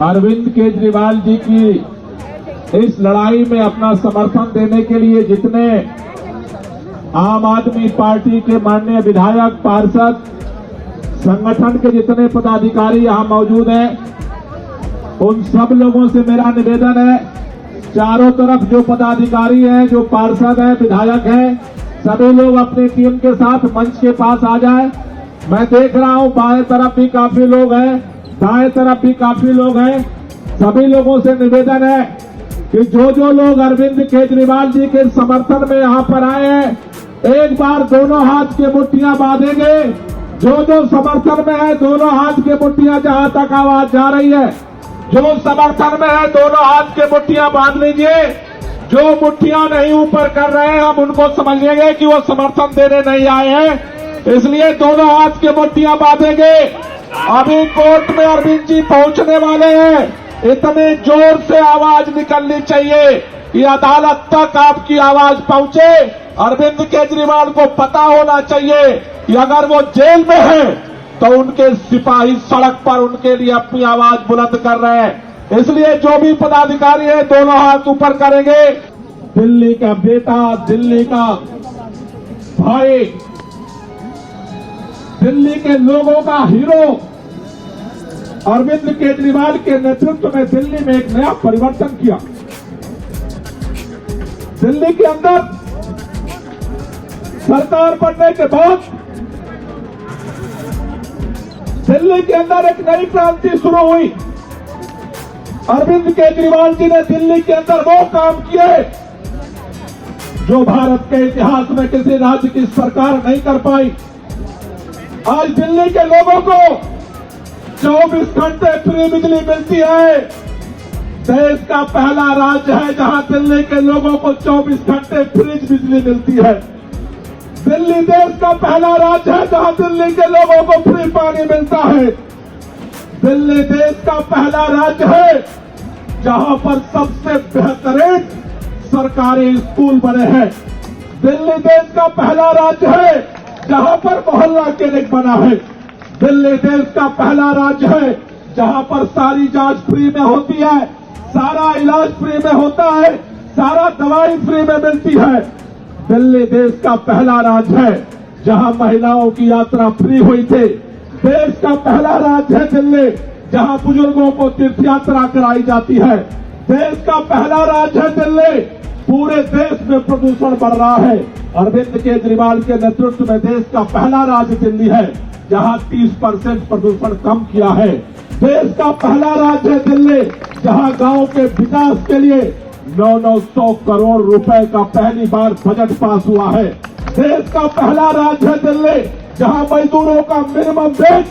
अरविंद केजरीवाल जी की इस लड़ाई में अपना समर्थन देने के लिए जितने आम आदमी पार्टी के माननीय विधायक, पार्षद, संगठन के जितने पदाधिकारी यहां मौजूद हैं, उन सब लोगों से मेरा निवेदन है, चारों तरफ जो पदाधिकारी हैं, जो पार्षद हैं, विधायक हैं, सभी लोग अपनी टीम के साथ मंच के पास आ जाएं। मैं देख रहा हूं बाएं तरफ भी काफी लोग हैं, दाएं तरफ भी काफी लोग हैं। सभी लोगों से निवेदन है कि जो लोग अरविंद केजरीवाल जी के समर्थन में यहां पर आए हैं, एक बार दोनों हाथ की मुट्ठियां बांधेंगे। जो समर्थन में है, दोनों हाथ की मुट्ठियां जहां तक आवाज जा रही है, जो समर्थन में है, दोनों हाथ की मुट्ठियां बांध लीजिए। जो मुट्ठियां नहीं ऊपर कर रहे हैं, हम उनको समझेंगे कि वो समर्थन देने नहीं आए हैं, इसलिए दोनों हाथ की मुट्ठियां बांधेंगे। अभी कोर्ट में अरविंद जी पहुंचने वाले हैं, इतने जोर से आवाज निकलनी चाहिए कि अदालत तक आपकी आवाज पहुंचे। अरविंद केजरीवाल को पता होना चाहिए कि अगर वो जेल में है तो उनके सिपाही सड़क पर उनके लिए अपनी आवाज बुलंद कर रहे हैं। इसलिए जो भी पदाधिकारी है, दोनों हाथ ऊपर करेंगे। दिल्ली का बेटा, दिल्ली का भाई, दिल्ली के लोगों का हीरो अरविंद केजरीवाल के नेतृत्व में दिल्ली में एक नया परिवर्तन किया। दिल्ली के अंदर सरकार बनने के बाद दिल्ली के अंदर एक नई क्रांति शुरू हुई। अरविंद केजरीवाल जी ने दिल्ली के अंदर वो काम किए जो भारत के इतिहास में किसी राज्य की सरकार नहीं कर पाई। आज दिल्ली के लोगों को 24 घंटे फ्री बिजली मिलती है। देश का पहला राज्य है जहां दिल्ली के लोगों को 24 घंटे फ्री बिजली मिलती है। दिल्ली देश का पहला राज्य है जहां दिल्ली के लोगों को फ्री पानी मिलता है। दिल्ली देश का पहला राज्य है जहां पर सबसे बेहतरीन सरकारी स्कूल बने हैं। दिल्ली देश का पहला राज्य है जहां पर मोहल्ला क्लिनिक बना है। दिल्ली देश का पहला राज्य है जहां पर सारी जांच फ्री में होती है, सारा इलाज फ्री में होता है, सारा दवाई फ्री में मिलती है। दिल्ली देश का पहला राज्य है जहां महिलाओं की यात्रा फ्री हुई थी। देश का पहला राज्य है दिल्ली जहां बुजुर्गों को तीर्थ यात्रा कराई जाती है। देश का पहला राज्य है दिल्ली। पूरे देश में प्रदूषण बढ़ रहा है। अरविंद केजरीवाल के नेतृत्व में देश का पहला राज्य दिल्ली है जहां 30% प्रदूषण कम किया है। देश का पहला राज्य है दिल्ली जहां गांव के विकास के लिए 900 करोड़ रुपए का पहली बार बजट पास हुआ है। देश का पहला राज्य है दिल्ली जहां मजदूरों का मिनिमम वेज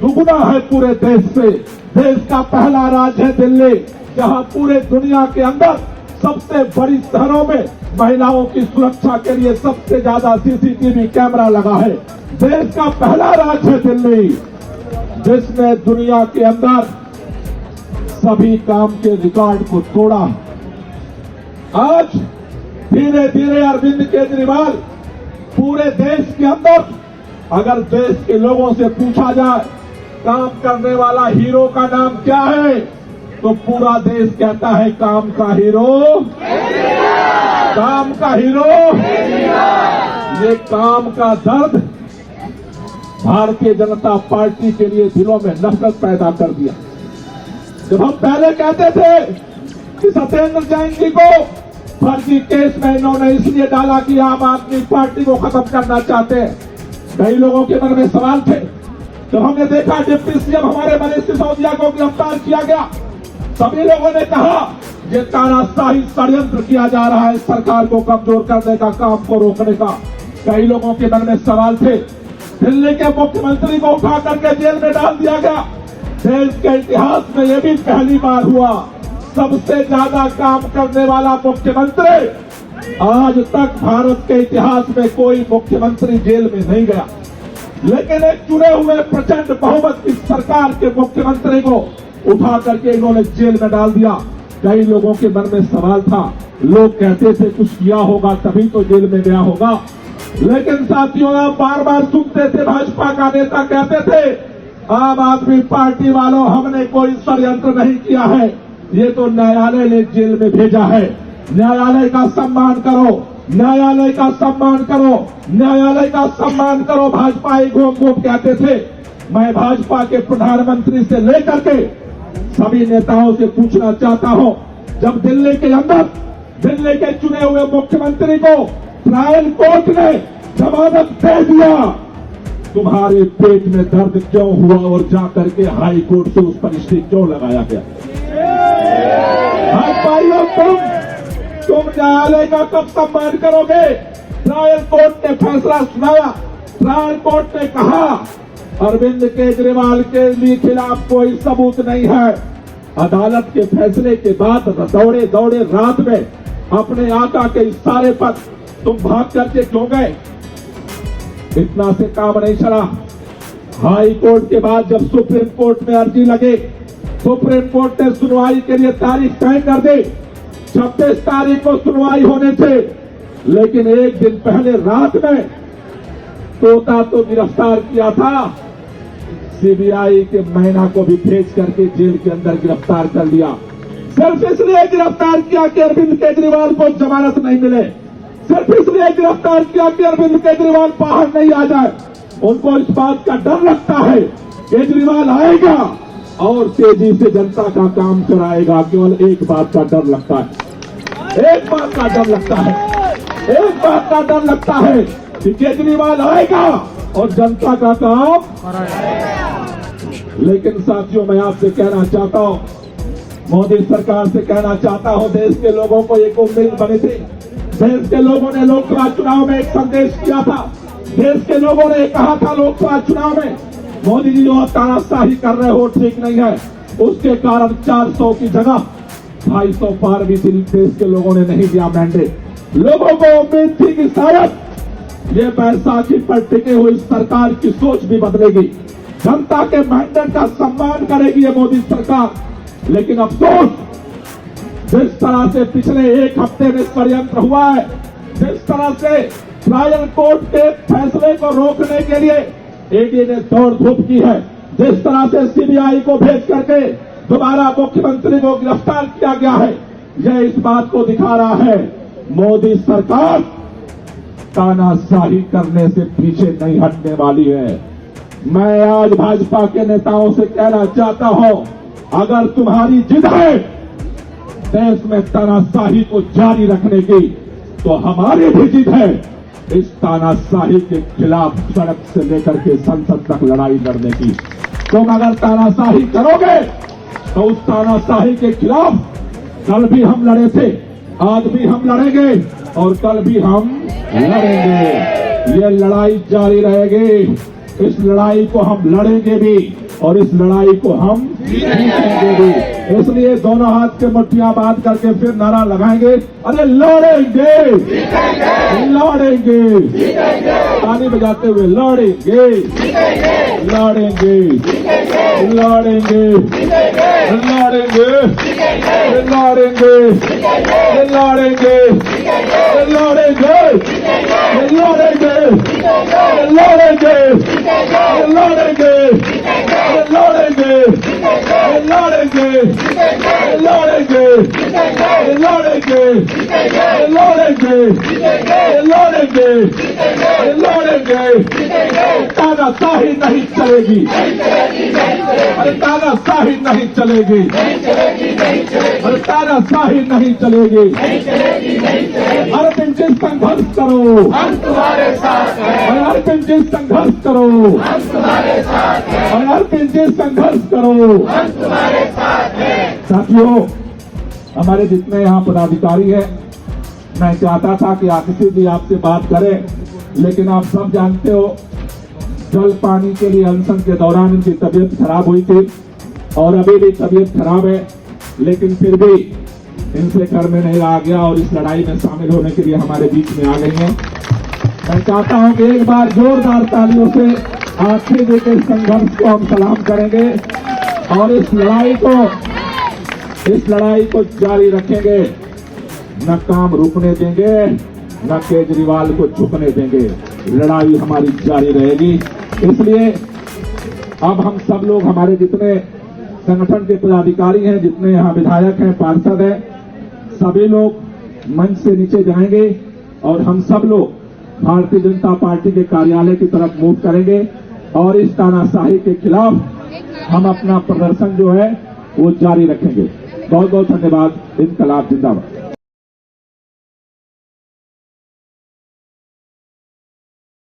दुगुना है पूरे देश से। देश का पहला राज्य है दिल्ली जहां पूरे दुनिया के अंदर सबसे बड़ी शहरों में महिलाओं की सुरक्षा के लिए सबसे ज्यादा सीसीटीवी कैमरा लगा है। देश का पहला राज्य है दिल्ली जिसने दुनिया के अंदर सभी काम के रिकॉर्ड को तोड़ा। आज धीरे धीरे अरविंद केजरीवाल पूरे देश के अंदर, अगर देश के लोगों से पूछा जाए काम करने वाला हीरो का नाम क्या है, तो पूरा देश कहता है काम का हीरो, काम का हीरो। ये काम का दर्द भारतीय जनता पार्टी के लिए दिलों में नफरत पैदा कर दिया। जब हम पहले कहते थे कि सत्येंद्र जैन जी को फर्जी केस में इन्होंने इसलिए डाला कि आम आदमी पार्टी को खत्म करना चाहते हैं, कई लोगों के मन में सवाल थे। जब हमने देखा डिप्टी सीएम हमारे मनीष सिसोदिया को गिरफ्तार किया गया, सभी लोगों ने कहा ये तानाशाही षड्यंत्र किया जा रहा है सरकार को कमजोर करने का, काम को रोकने का। कई लोगों के मन में सवाल थे। दिल्ली के मुख्यमंत्री को उठा करके जेल में डाल दिया गया। देश के इतिहास में यह भी पहली बार हुआ, सबसे ज्यादा काम करने वाला मुख्यमंत्री। आज तक भारत के इतिहास में कोई मुख्यमंत्री जेल में नहीं गया, लेकिन एक चुने हुए प्रचंड बहुमत की सरकार के मुख्यमंत्री को उठा करके इन्होंने जेल में डाल दिया। कई लोगों के मन में सवाल था, लोग कहते थे कुछ किया होगा तभी तो जेल में गया होगा, लेकिन साथियों आप बार बार सुनते थे भाजपा का नेता कहते थे आम आदमी पार्टी वालों, हमने कोई षड्यंत्र नहीं किया है। ये तो न्यायालय ने जेल में भेजा है। न्यायालय का सम्मान करो, न्यायालय का सम्मान करो, न्यायालय का सम्मान करो। भाजपा ही घूम घूम कहते थे। मैं भाजपा के प्रधानमंत्री से लेकर के सभी नेताओं से पूछना चाहता हूं, जब दिल्ली के अंदर दिल्ली के चुने हुए मुख्यमंत्री को ट्रायल कोर्ट ने जमानत दे दिया, तुम्हारे पेट में दर्द क्यों हुआ और जाकर के हाई कोर्ट से उस पर स्टे क्यों लगाया गया? भाजपाइयों, तुम न्यायालय का कब सम्मान करोगे? ट्रायल कोर्ट ने फैसला सुनाया। ट्रायल कोर्ट ने कहा अरविंद केजरीवाल के लिए खिलाफ कोई सबूत नहीं है। अदालत के फैसले के बाद दौड़े दौड़े रात में अपने आका के इशारे पर तुम भाग करके क्यों गए? इतना से काम नहीं चला। हाई कोर्ट के बाद जब सुप्रीम कोर्ट में अर्जी लगे, सुप्रीम कोर्ट ने सुनवाई के लिए तारीख तय कर दी। 26 तारीख को सुनवाई होने थे, लेकिन एक दिन पहले रात में तोता तो गिरफ्तार किया था, सीबीआई के महीना को भी भेज करके जेल के अंदर गिरफ्तार कर लिया। सिर्फ इसलिए गिरफ्तार किया कि अरविंद केजरीवाल को जमानत नहीं मिले, सिर्फ इसलिए गिरफ्तार किया कि अरविंद केजरीवाल बाहर नहीं आ जाए। उनको इस बात का डर लगता है केजरीवाल आएगा और तेजी से जनता का काम कराएगा। केवल एक बात का डर लगता है, एक बात का डर लगता है, एक बात का डर लगता है कि केजरीवाल आएगा और जनता का काम कराएगा। लेकिन साथियों, मैं आपसे कहना चाहता हूं, मोदी सरकार से कहना चाहता हूं, देश के लोगों को एक उम्मीद बनी थी। देश के लोगों ने लोकसभा चुनाव में एक संदेश किया था। देश के लोगों ने कहा था लोकसभा चुनाव में, मोदी जी जो तानाशाही कर रहे हो ठीक नहीं है। उसके कारण 400 की जगह 250 पार भी देश के लोगों ने नहीं दिया मैंडेट। लोगों को उम्मीद थी कि शायद ये बैसाखी पर टिके हुई सरकार की सोच भी बदलेगी, जनता के मैंडेट का सम्मान करेगी ये मोदी सरकार। लेकिन अफसोस, जिस तरह से पिछले एक हफ्ते में षड्यंत्र हुआ है, जिस तरह से ट्रायल कोर्ट के फैसले को रोकने के लिए ईडी ने दौड़ धूप की है, जिस तरह से सीबीआई को भेज करके दोबारा मुख्यमंत्री को गिरफ्तार किया गया है, यह इस बात को दिखा रहा है मोदी सरकार तानाशाही करने से पीछे नहीं हटने वाली है। मैं आज भाजपा के नेताओं से कहना चाहता हूं, अगर तुम्हारी जिद है देश में तानाशाही को जारी रखने की, तो हमारी भी जिद है इस तानाशाही के खिलाफ सड़क से लेकर के संसद तक लड़ाई लड़ने की। तुम अगर तानाशाही करोगे तो उस तानाशाही के खिलाफ कल भी हम लड़े थे, आज भी हम लड़ेंगे और कल भी हम लड़ेंगे। ये लड़ाई जारी रहेगी। इस लड़ाई को हम लड़ेंगे भी और इस लड़ाई को हम जीतेंगे भी। इसलिए दोनों हाथ के मुट्ठियां बांध करके फिर नारा लगाएंगे, अरे लड़ेंगे, लड़ेंगे, ताली बजाते हुए लड़ेंगे, लड़ेंगे, लड़ेंगे, लड़ेंगे, लड़ेंगे, लड़ेंगे, लड़ेंगे, लड़ेंगे, लड़ेंगे, लड़ेंगे, लड़ेंगे, लड़ेंगे, लड़ेंगे, लड़ेंगे, लड़ेंगे, लड़ेंगे, लड़ेंगे। तानाशाही नहीं चलेगी, अरे तानाशाही नहीं चलेगी, अरे तानाशाही नहीं चलेगी। अरविंद जी संघर्ष करो, हम तुम्हारे साथ हैं। अरविंद जी संघर्ष करो, हम तुम्हारे साथ हैं। अरविंद जी संघर्ष करो, हम तुम्हारे साथ हैं। साथियों, हमारे जितने यहाँ पदाधिकारी हैं, मैं चाहता था कि आतिशी जी आपसे बात करें, लेकिन आप सब जानते हो जल पानी के लिए अनशन के दौरान इनकी तबीयत खराब हुई थी और अभी भी तबीयत खराब है, लेकिन फिर भी इनसे घर में नहीं रहा गया और इस लड़ाई में शामिल होने के लिए हमारे बीच में आ गई हैं। मैं चाहता हूं कि एक बार जोरदार तालियों से आतिशी जी के संघर्ष को हम सलाम करेंगे और इस लड़ाई को जारी रखेंगे। न काम रुकने देंगे, न केजरीवाल को झुकने देंगे। लड़ाई हमारी जारी रहेगी। इसलिए अब हम सब लोग, हमारे जितने संगठन के पदाधिकारी हैं, जितने यहाँ विधायक हैं, पार्षद हैं, सभी लोग मंच से नीचे जाएंगे और हम सब लोग भारतीय जनता पार्टी के कार्यालय की तरफ मूव करेंगे और इस तानाशाही के खिलाफ हम अपना प्रदर्शन जो है वो जारी रखेंगे। बहुत बहुत धन्यवाद। इनकलाब जिंदाबाद।